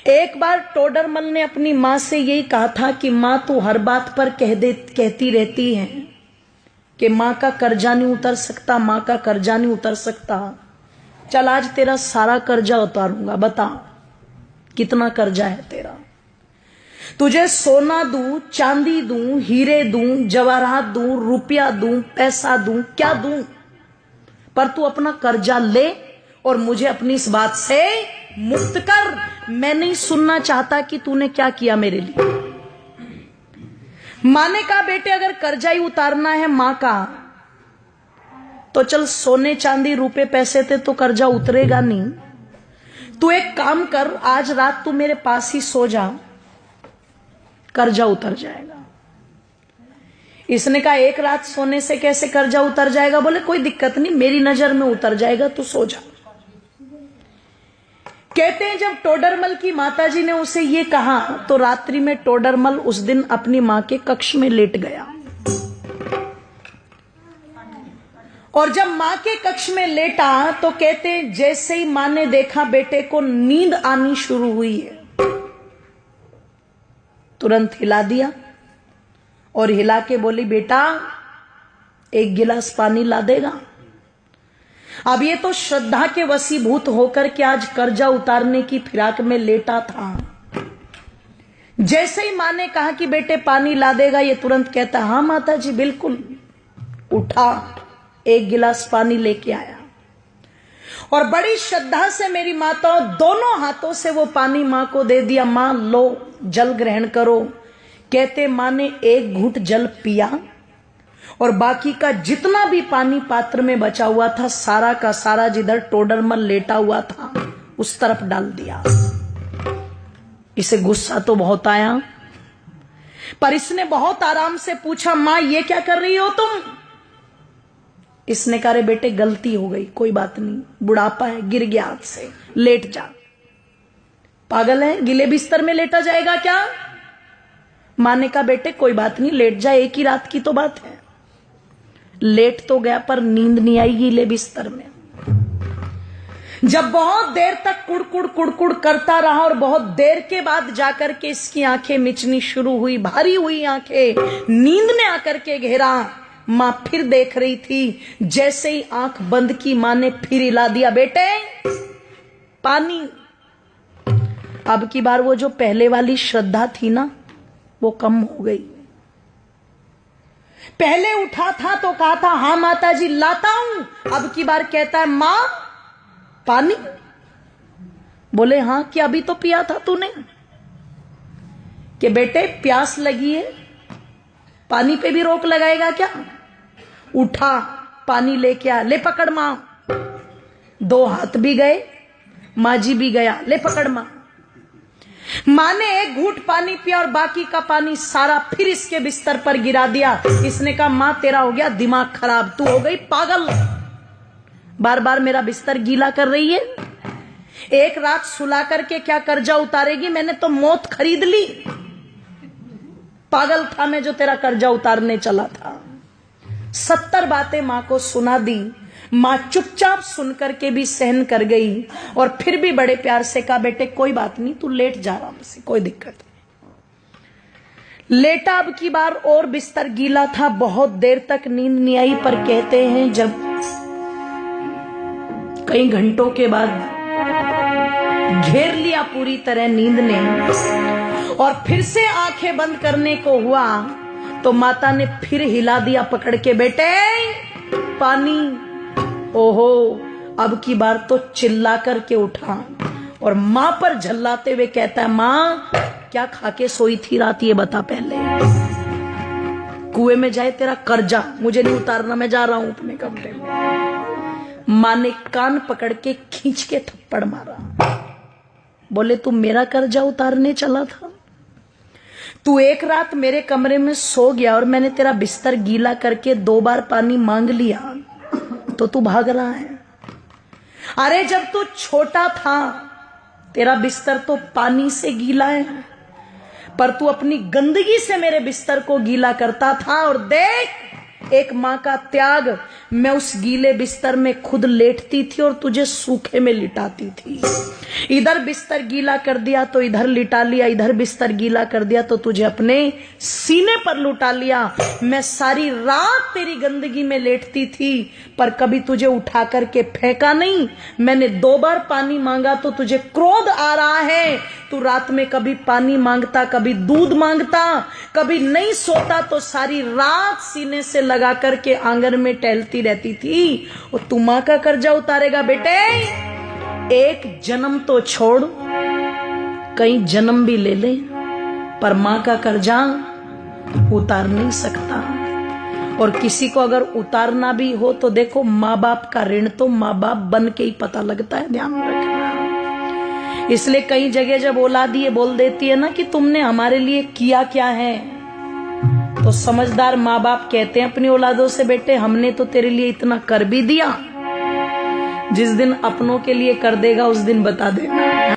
एक बार टोडरमल ने अपनी मां से यही कहा था कि मां तू हर बात पर कहती रहती है कि मां का कर्जा नहीं उतर सकता, मां का कर्जा नहीं उतर सकता। चल आज तेरा सारा कर्जा उतारूंगा, बता कितना कर्जा है तेरा। तुझे सोना दूं, चांदी दूं, हीरे दूं, जवाहरात दूं, रुपया दूं, पैसा दूं, क्या दूं, पर तू अपना कर्जा ले और मुझे अपनी इस बात से मुक्त कर। मैं नहीं सुनना चाहता कि तूने क्या किया मेरे लिए। मां ने कहा बेटे अगर कर्जा ही उतारना है मां का तो चल सोने चांदी रुपए पैसे थे तो कर्जा उतरेगा नहीं। तू एक काम कर, आज रात तू मेरे पास ही सो जा, कर्जा उतर जाएगा। इसने कहा एक रात सोने से कैसे कर्जा उतर जाएगा? बोले कोई दिक्कत नहीं, मेरी नजर में उतर जाएगा, तू सो जा। कहते हैं जब टोडरमल की माताजी ने उसे ये कहा तो रात्रि में टोडरमल उस दिन अपनी मां के कक्ष में लेट गया। और जब मां के कक्ष में लेटा तो कहते हैं जैसे ही मां ने देखा बेटे को नींद आनी शुरू हुई है, तुरंत हिला दिया और हिला के बोली बेटा एक गिलास पानी ला देगा। अब ये तो श्रद्धा के वशीभूत होकर के आज कर्जा उतारने की फिराक में लेटा था। जैसे ही मां ने कहा कि बेटे पानी ला देगा, ये तुरंत कहता हाँ माता जी बिल्कुल। उठा, एक गिलास पानी लेके आया और बड़ी श्रद्धा से मेरी माताओं दोनों हाथों से वो पानी मां को दे दिया। मां लो जल ग्रहण करो। कहते मां ने एक घूंट जल पिया और बाकी का जितना भी पानी पात्र में बचा हुआ था सारा का सारा जिधर टोडरमल लेटा हुआ था उस तरफ डाल दिया। इसे गुस्सा तो बहुत आया, पर इसने बहुत आराम से पूछा मां ये क्या कर रही हो तुम? इसने कहा रे बेटे गलती हो गई, कोई बात नहीं, बुढ़ापा है, गिर गया हाथ से, लेट जा। पागल है, गिले बिस्तर में लेटा जाएगा क्या? मां ने कहा बेटे कोई बात नहीं, लेट जा, एक ही रात की तो बात है। लेट तो गया पर नींद नहीं आई गीले बिस्तर में। जब बहुत देर तक कुड़कुड़ कुड़कुड़ करता रहा और बहुत देर के बाद जाकर के इसकी आंखें मिचनी शुरू हुई, भारी हुई आंखें, नींद ने आकर के घेरा। मां फिर देख रही थी, जैसे ही आंख बंद की मां ने फिर हिला दिया बेटे पानी। अब की बार वो जो पहले वाली श्रद्धा थी ना वो कम हो गई। पहले उठा था तो कहा था हाँ माता जी लाता हूं, अब की बार कहता है मां पानी। बोले हाँ क्या अभी तो पिया था तूने? कि बेटे प्यास लगी है, पानी पे भी रोक लगाएगा क्या? उठा, पानी लेके आ, ले पकड़ मां। दो हाथ भी गए, मां जी भी गया, ले पकड़ मां। मां ने एक घूंट पानी पिया और बाकी का पानी सारा फिर इसके बिस्तर पर गिरा दिया। इसने कहा मां तेरा हो गया दिमाग खराब, तू हो गई पागल, बार बार मेरा बिस्तर गीला कर रही है। एक रात सुला करके क्या कर्जा उतारेगी? मैंने तो मौत खरीद ली। पागल था मैं जो तेरा कर्जा उतारने चला था। 70 बातें मां को सुना दी। मां चुपचाप सुनकर के भी सहन कर गई और फिर भी बड़े प्यार से कहा बेटे कोई बात नहीं, तू लेट जा आराम से, कोई दिक्कत नहीं। लेटा, अब की बार और बिस्तर गीला था, बहुत देर तक नींद नहीं आई। पर कहते हैं जब कई घंटों के बाद घेर लिया पूरी तरह नींद ने और फिर से आंखें बंद करने को हुआ तो माता ने फिर हिला दिया पकड़ के बेटे पानी। ओहो, अब की बार तो चिल्ला करके उठा और मां पर झल्लाते हुए कहता है मां क्या खा के सोई थी रात, ये बता पहले। कुएं में जाए तेरा कर्जा, मुझे नहीं उतारना, मैं जा रहा हूं अपने कमरे में। मां ने कान पकड़ के खींच के थप्पड़ मारा। बोले तू मेरा कर्जा उतारने चला था? तू एक रात मेरे कमरे में सो गया और मैंने तेरा बिस्तर गीला करके 2 बार पानी मांग लिया तो तू भाग रहा है। अरे जब तू छोटा था तेरा बिस्तर तो पानी से गीला है, पर तू अपनी गंदगी से मेरे बिस्तर को गीला करता था। और देख एक मां का त्याग, मैं उस गीले बिस्तर में खुद लेटती थी और तुझे सूखे में लिटाती थी। इधर बिस्तर गीला कर दिया तो इधर लिटा लिया, इधर बिस्तर गीला कर दिया तो तुझे अपने सीने पर लुटा लिया। मैं सारी रात तेरी गंदगी में लेटती थी पर कभी तुझे उठा करके फेंका नहीं। मैंने 2 बार पानी मांगा तो तुझे क्रोध आ रहा है। तू रात में कभी पानी मांगता, कभी दूध मांगता, कभी नहीं सोता तो सारी रात सीने से लगा करके आंगन में टहलती रहती थी। और तू मां का कर्जा उतारेगा बेटे? एक जन्म तो छोड़, कई जन्म भी ले ले, पर मां का कर्जा उतार नहीं सकता। और किसी को अगर उतारना भी हो तो देखो, माँ बाप का ऋण तो माँ बाप बन के ही पता लगता है, ध्यान रखना। इसलिए कई जगह जब औलादी ये बोल देती है ना कि तुमने हमारे लिए किया क्या है, तो समझदार माँ बाप कहते हैं अपनी औलादों से, बेटे हमने तो तेरे लिए इतना कर भी दिया, जिस दिन अपनों के लिए कर देगा उस दिन बता देना।